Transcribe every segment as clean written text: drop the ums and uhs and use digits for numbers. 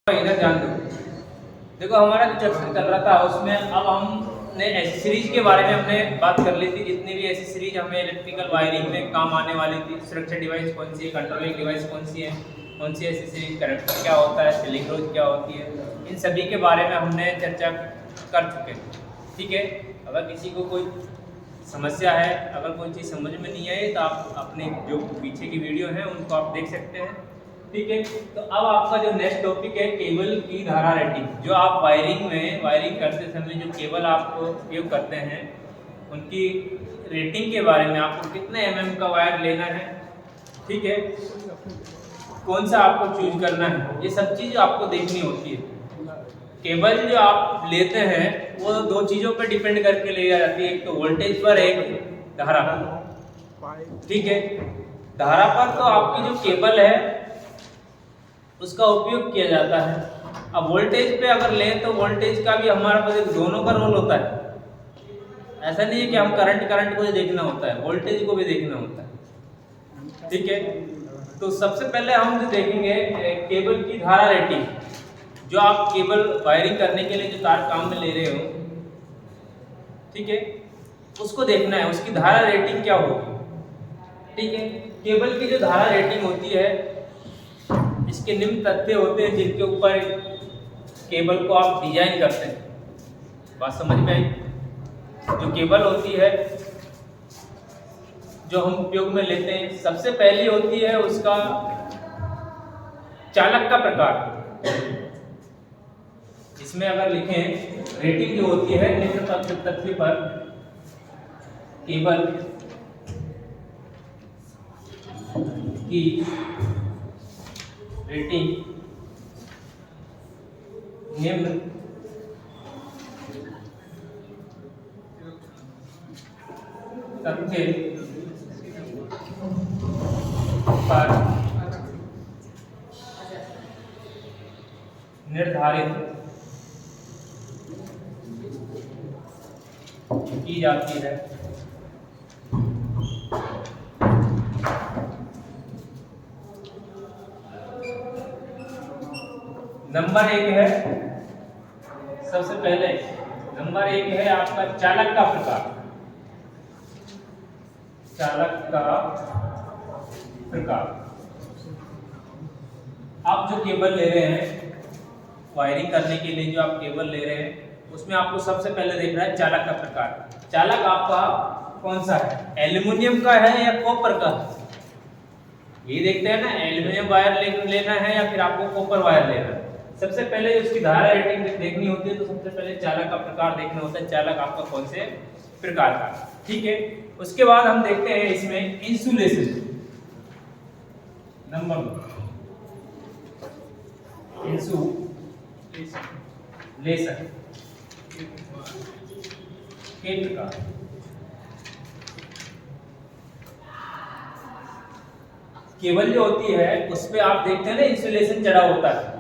इधर ध्यान दो। देखो हमारा जो चैप्टर चल रहा था उसमें अब हमने एसेसरीज के बारे में हमने बात कर ली थी। जितनी भी एसेसरीज हमें इलेक्ट्रिकल वायरिंग में काम आने वाली थी, सुरक्षा डिवाइस कौन सी है, कंट्रोलिंग डिवाइस कौन सी है, कौन सी एसेसरीज, कनेक्टर क्या होता है, सीलिंग रोज क्या होती है, इन सभी के बारे में हमने चर्चा कर चुके हैं। ठीक है, अगर किसी को कोई समस्या है, अगर कोई चीज़ समझ में नहीं आई तो आप अपने जो पीछे की वीडियो है उनको आप देख सकते हैं। ठीक है, तो अब आपका जो नेक्स्ट टॉपिक है केबल की धारा रेटिंग। जो आप वायरिंग करते समय जो केबल आप उपयोग करते हैं उनकी रेटिंग के बारे में, आपको कितने एमएम का वायर लेना है, ठीक है, कौन सा आपको चूज करना है, ये सब चीज़ आपको देखनी होती है। केबल जो आप लेते हैं वो दो चीज़ों पर डिपेंड करके ले जाती है, एक तो वोल्टेज पर, एक धारा पर। ठीक है, धारा पर तो आपकी जो केबल है उसका उपयोग किया जाता है। अब वोल्टेज पे अगर लें तो वोल्टेज का भी हमारे पास दोनों का रोल होता है। ऐसा नहीं है कि हम करंट को ही देखना होता है, वोल्टेज को भी देखना होता है। ठीक है, तो सबसे पहले हम जो देखेंगे केबल की धारा रेटिंग। जो आप केबल वायरिंग करने के लिए जो तार काम में ले रहे हो, ठीक है, उसको देखना है उसकी धारा रेटिंग क्या होगी। ठीक है, केबल की जो धारा रेटिंग होती है इसके निम्न तथ्य होते हैं जिनके ऊपर केबल को आप डिजाइन करते हैं। बात समझ में आई? जो केबल होती है जो हम उपयोग में लेते हैं, सबसे पहली होती है उसका चालक का प्रकार। इसमें अगर लिखें रेटिंग जो होती है निम्न तथ्य पर केबल की रेटिंग निम्न तथ्य पर निर्धारित की जाती है। नंबर एक है, सबसे पहले नंबर एक है आपका चालक का प्रकार। चालक का प्रकार, आप जो केबल ले रहे हैं वायरिंग करने के लिए, जो आप केबल ले रहे हैं उसमें आपको सबसे पहले देखना है चालक का प्रकार। चालक आपका कौन सा है, एल्युमिनियम का है या कॉपर का है, ये देखते हैं ना। एल्युमिनियम वायर लेना है या फिर आपको कॉपर वायर लेना है। सबसे पहले उसकी धारा रेटिंग देखनी होती है तो सबसे पहले चालक का प्रकार देखना होता है, चालक आपका कौन से प्रकार का। ठीक है, उसके बाद हम देखते हैं इसमें इंसुलेशन। नंबर 2 इंसुलेशन के प्रकार। केबल जो होती है उस पे आप देखते हैं ना इंसुलेशन चढ़ा होता है।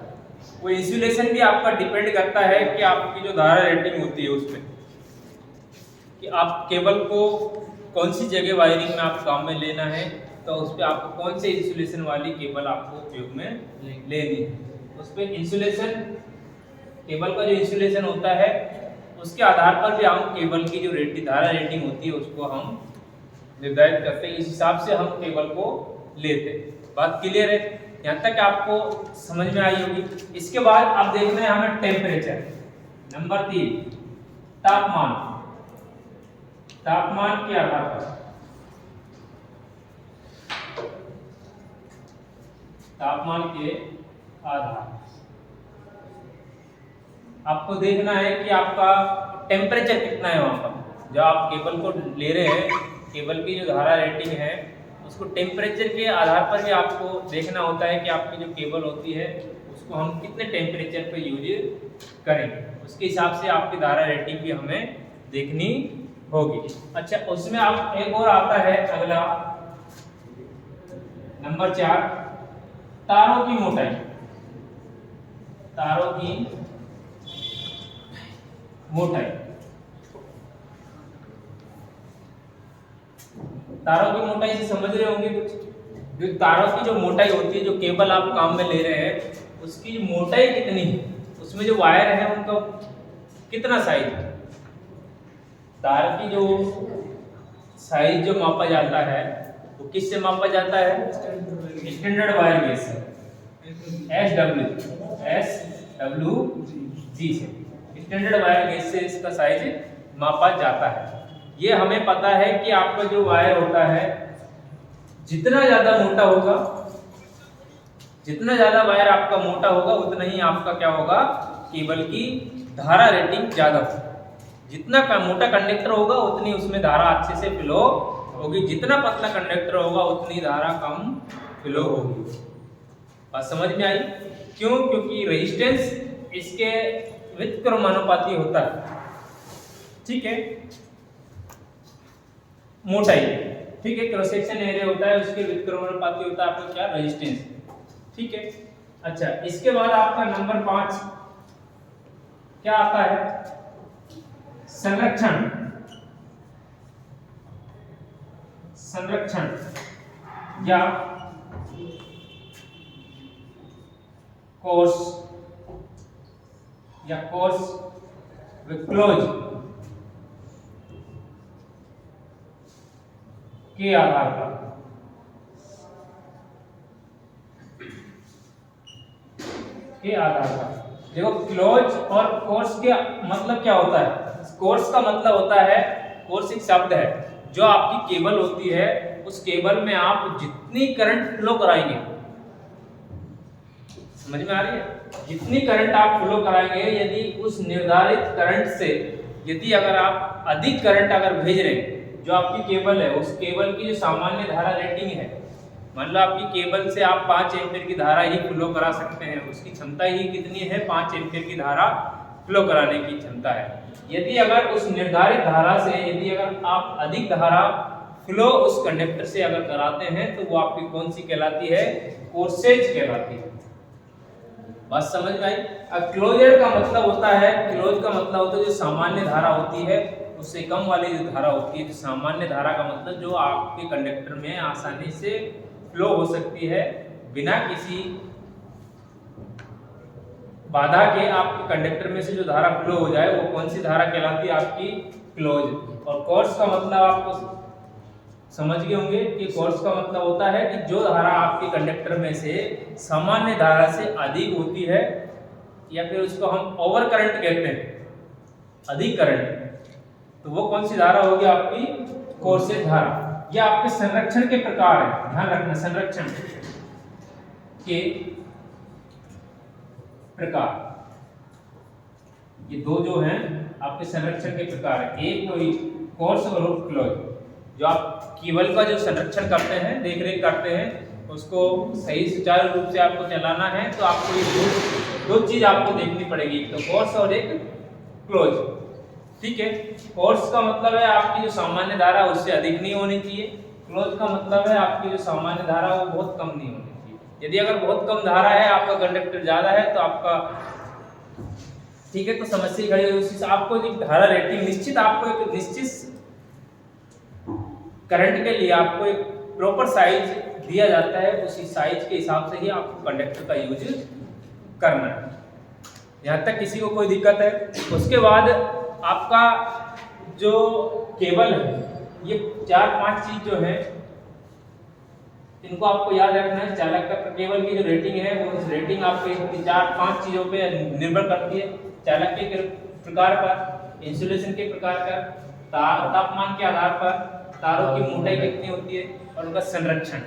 वो इंसुलेशन भी आपका डिपेंड करता है कि आपकी जो धारा रेटिंग होती है उस पर, कि आप केबल को कौन सी जगह वायरिंग में आप काम में लेना है, तो उस पर आपको कौन से इंसुलेशन वाली केबल आपको उपयोग में लेनी है। उस पर इंसुलेशन, केबल का जो इंसुलेशन होता है उसके आधार पर भी हम केबल की जो धारा रेटिंग होती है उसको हम निर्धारित करते हैं। इस हिसाब से हम केबल को लेते हैं। बात क्लियर है? यहाँ तक आपको समझ में आई होगी। इसके बाद आप देखना है हमें टेम्परेचर। नंबर 3 तापमान। तापमान के आधार पर, तापमान के आधार आपको देखना है कि आपका टेम्परेचर कितना है वहां पर। जो आप केबल को ले रहे हैं, केबल की जो धारा रेटिंग है उसको टेम्परेचर के आधार पर भी आपको देखना होता है कि आपकी जो केबल होती है उसको हम कितने टेम्परेचर पे यूज करेंगे। उसके हिसाब से आपकी धारा रेटिंग भी हमें देखनी होगी। अच्छा, उसमें आप एक और आता है अगला नंबर 4 तारों की मोटाई। तारों की मोटाई। तारों की मोटाई से समझ रहे होंगे कुछ। जो तारों की जो मोटाई होती है, जो केबल आप काम में ले रहे हैं उसकी मोटाई कितनी है, उसमें जो वायर है उनका कितना साइज है। तार की जो साइज जो मापा जाता है वो किससे मापा जाता है, स्टैंडर्ड वायर गेज से, SWG से, स्टैंडर्ड वायर गेज से इसका साइज मापा जाता है। ये हमें पता है कि आपका जो वायर होता है जितना ज्यादा मोटा होगा, जितना ज्यादा वायर आपका मोटा होगा उतना ही आपका क्या होगा, केबल की धारा रेटिंग ज्यादा होगी। जितना मोटा कंडक्टर होगा उतनी उसमें धारा अच्छे से फ्लो होगी, जितना पतला कंडक्टर होगा उतनी धारा कम फ्लो होगी। बात समझ में आई? क्यों? क्योंकि रेजिस्टेंस इसके व्युत्क्रमानुपाती होता है, ठीक है, मोटाई, ठीक है, क्रॉस सेक्शन एरिया होता है उसके व्युत्क्रमानुपाती होता है आपका क्या, रेजिस्टेंस, ठीक है। अच्छा, इसके बाद आपका नंबर 5 क्या आता है, संरक्षण। संरक्षण या कोर्स क्लोज के आधार पर, देखो क्लोज और कोर्स के मतलब क्या होता है। कोर्स का मतलब होता है, कोर्स एक शब्द है, जो आपकी केबल होती है उस केबल में आप जितनी करंट फ्लो कराएंगे, समझ में आ रही है, जितनी करंट आप फ्लो कराएंगे, यदि उस निर्धारित करंट से यदि अगर आप अधिक करंट अगर भेज रहे हैं, जो आपकी केबल है उस केबल की जो सामान्य धारा रेटिंग है, मान लो आपकी केबल से आप 5 एम्पीयर की धारा ही फ्लो करा सकते हैं, उसकी क्षमता ही कितनी है, 5 एम्पीयर की धारा फ्लो कराने की क्षमता है। यदि अगर उस निर्धारित धारा से यदि अगर आप अधिक धारा फ्लो उस कंडक्टर से अगर कराते हैं तो वो आपकी कौन सी कहलाती है, कोर्सेज कहलाती है। बात समझ में आई? अब क्लोजर का मतलब होता है, क्लोज का मतलब होता है जो सामान्य धारा होती है उससे कम वाली जो धारा होती है, जो सामान्य धारा का मतलब जो आपके कंडक्टर में आसानी से फ्लो हो सकती है बिना किसी बाधा के, आपके कंडक्टर में से जो धारा फ्लो हो जाए वो कौन सी धारा कहलाती है, आपकी क्लोज। और कोर्स का मतलब आपको समझ गए होंगे कि कोर्स का मतलब होता है कि जो धारा आपके कंडक्टर में से सामान्य धारा से अधिक होती है, या फिर उसको हम ओवर करंट कहते हैं, अधिक करंट, तो वो कौन सी धारा होगी, आपकी कोर्सेज धारा। यह आपके संरक्षण के प्रकार है, ध्यान रखना, संरक्षण के प्रकार, ये दो जो हैं आपके संरक्षण के प्रकार है, एक तो कोर्स और क्लोज। जो आप केबल का जो संरक्षण करते हैं, देख रेख करते हैं, उसको सही सुचारू रूप से आपको चलाना है तो आपको ये दो चीज आपको देखनी पड़ेगी, एक तो कोर्स और एक क्लोज, ठीक है। कोर्स का मतलब है आपकी जो सामान्य धारा उससे अधिक नहीं होनी चाहिए, क्लोज का मतलब है आपकी जो सामान्य धारा वो बहुत कम नहीं होनी चाहिए। यदि अगर बहुत कम धारा है, आपका कंडक्टर ज्यादा है तो आपका, ठीक है, तो समस्या खड़ी हुई। आपको एक धारा रेटिंग निश्चित, आपको एक निश्चित करंट के लिए आपको एक प्रॉपर साइज दिया जाता है, उसी साइज के हिसाब से ही आपको कंडक्टर का यूज करना है। यहाँ तक किसी को कोई दिक्कत है? उसके बाद आपका जो केबल है, ये 4-5 चीज जो है इनको आपको याद रखना है। चालक का केबल की जो रेटिंग है वो इस रेटिंग आपके 4-5 चीजों पे निर्भर करती है, चालक के प्रकार पर, इंसुलेशन के प्रकार पर, तापमान के आधार पर, तारों की मोटाई कितनी होती है और उनका संरक्षण,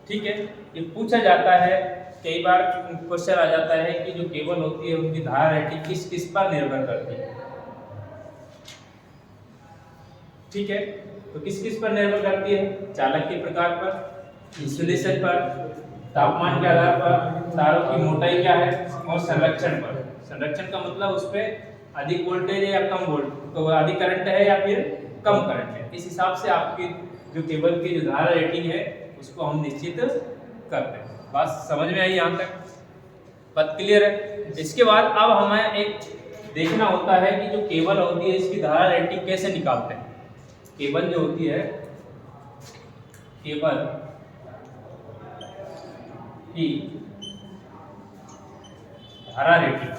ठीक है। ये पूछा जाता है, कई बार क्वेश्चन आ जाता है कि जो केबल होती है उनकी धारा रेटिंग किस किस पर निर्भर करती है, ठीक है। तो किस किस पर निर्भर करती है? चालक के प्रकार पर, इंसुलेशन पर, तापमान के आधार पर, तारों की मोटाई क्या है और संरक्षण पर। संरक्षण का मतलब उस पर अधिक वोल्टेज है या कम वोल्ट, तो अधिक करंट है या फिर कम करंट है, इस हिसाब से आपकी जो केबल की जो धारा रेटिंग है उसको हम निश्चित करते हैं। बात समझ में आई यहाँ तक? बात क्लियर है? इसके बाद अब हमें एक देखना होता है कि जो केबल होती है इसकी धारा रेटिंग कैसे निकालते हैं। केबल जो होती है, केबल की धारा रेटिंग।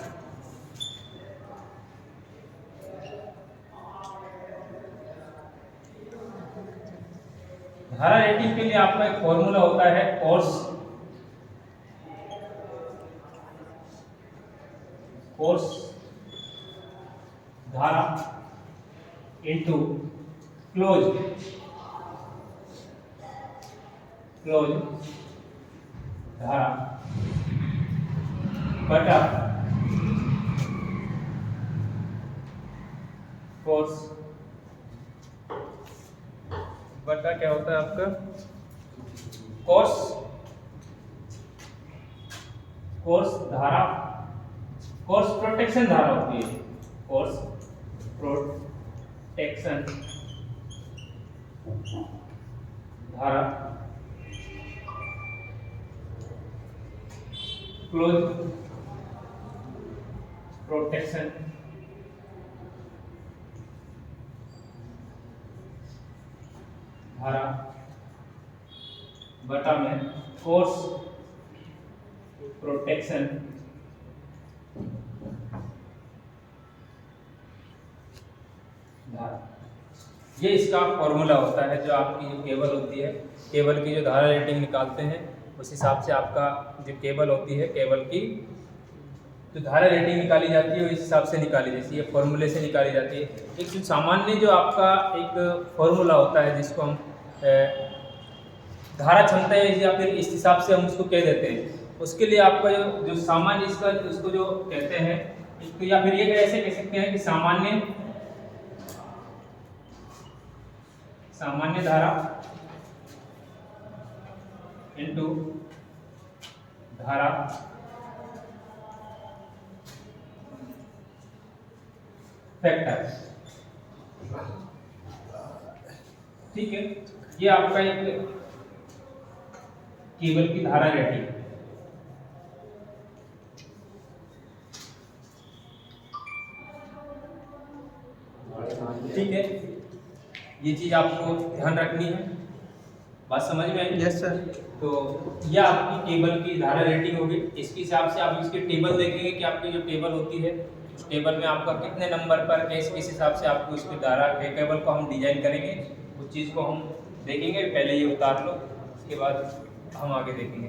धारा रेटिंग के लिए आपका एक फॉर्मूला होता है कोर्स धारा इनटू क्लोज धारा बटा कोर्स बटा क्या होता है आपका कोर्स धारा, कोर्स प्रोटेक्शन धारा होती है, कोर्स प्रोटेक्शन धारा क्लोज प्रोटेक्शन धारा बटा में कोर्स प्रोटेक्शन धारा। ये इसका फॉर्मूला होता है। जो आपकी जो केबल होती है, केबल की जो धारा रेटिंग निकालते हैं उस हिसाब से आपका जो केबल होती है, केबल की जो धारा रेटिंग निकाली जाती है इस हिसाब से निकाली जाती है, फॉर्मूले से निकाली जाती है। एक जो सामान्य जो आपका एक फॉर्मूला होता है जिसको हम धारा क्षमता है या फिर इस हिसाब से हम उसको कह देते हैं, उसके लिए आपका जो सामान्य इसका उसको जो कहते हैं इसको, या फिर ये ऐसे कह सकते हैं कि सामान्य धारा इनटू धारा फैक्टर। ठीक है, ये आपका एक केबल की धारा रेटिंग। ठीक है, ये चीज आपको ध्यान रखनी है। बात समझ में आई? Yes sir. तो यह आपकी केबल की धारा रेटिंग होगी। इसके हिसाब से आप इसके टेबल देखेंगे कि आपकी जो टेबल होती है उस टेबल में आपका कितने नंबर पर किस हिसाब से आपको इसकी धारा केबल को हम डिजाइन करेंगे, उस चीज़ को हम देखेंगे। पहले ये उतार लो, उसके बाद हम आगे देखेंगे।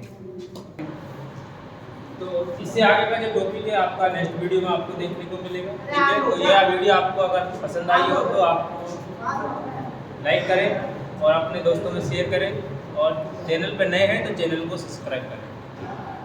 तो इससे आगे का जो टॉपिक है आपका नेक्स्ट वीडियो में आपको देखने को मिलेगा। ठीक है, तो यह वीडियो आपको अगर पसंद आई हो तो आप लाइक करें और अपने दोस्तों में शेयर करें, और चैनल पर नए हैं तो चैनल को सब्सक्राइब करें।